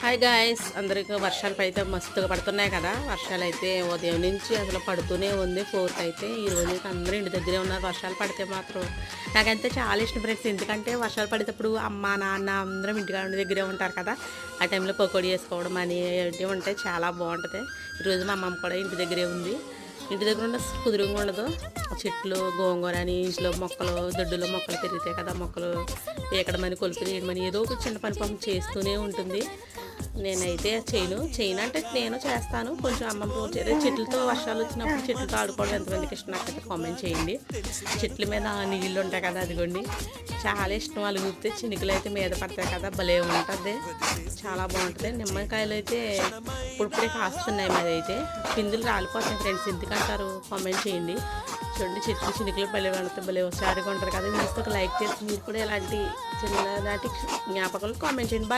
Hi guys, అందరికీ వర్షాలు అయితే మస్తుగా పడుతున్నాయి కదా. వర్షాలు అయితే ఉదయం నుంచి అసలు పడుతూనే ఉంది. 4th అయితే ఈ రోజు అయితే అందరూ ఇంటి దగ్గరే ఉన్నారు. వర్షాలు పడితే మాత్రం నాకైతే చాలా ఇష్టం ఫ్రెండ్స్. ఎందుకంటే వర్షాలు పడేటప్పుడు అమ్మ నాన్న అందరం ఇంటి దగ్గరే ఉంటారు కదా. ఆ టైంలో పకోడీ వేసుకోవడం అనేవి ఉంటాయి, చాలా బాగుంటుంది. ఈరోజు మా అమ్మమ్మ కూడా ఇంటి దగ్గరే ఉంది. ఇంటి దగ్గర ఉన్న కుదురుగా ఉండదు. చెట్లు గోంగూర అని ఇంట్లో మొక్కలు దొడ్డులో మొక్కలు పెరుగుతాయి కదా, మొక్కలు పీకడమని కొలుపు తీయడమని ఏదో ఒక చిన్న పని పంపు చేస్తూనే ఉంటుంది. నేనైతే చేయను అంటే నేను చేస్తాను. కొంచెం అమ్మమ్మ చెట్లతో వర్షాలు వచ్చినప్పుడు చెట్లతో ఆడుకోవడం ఎంతమందికి ఇష్టం నాకైతే కామెంట్ చేయండి. చెట్ల మీద నీళ్ళు ఉంటాయి కదా, అదిగోండి చాలా ఇష్టం. వాళ్ళు ఊపితే చినుకులు అయితే మీద పడతాయి కదా, భలే ఉంటుంది, చాలా బాగుంటుంది. నిమ్మకాయలు అయితే ఇప్పుడే కాస్తున్నాయి, మీద అయితే పిందులు రాలిపోతాయి ఫ్రెండ్స్. ఎందుకంటారు కామెంట్ చేయండి. చూడండి చెట్లు చినుకులు భలే పడితే భలే ఒకసారిగా ఉంటుంది కదా. మీరు ఒక లైక్ చేసి మీరు కూడా ఇలాంటి చిన్ననాటి జ్ఞాపకాలు కామెంట్ చేయండి.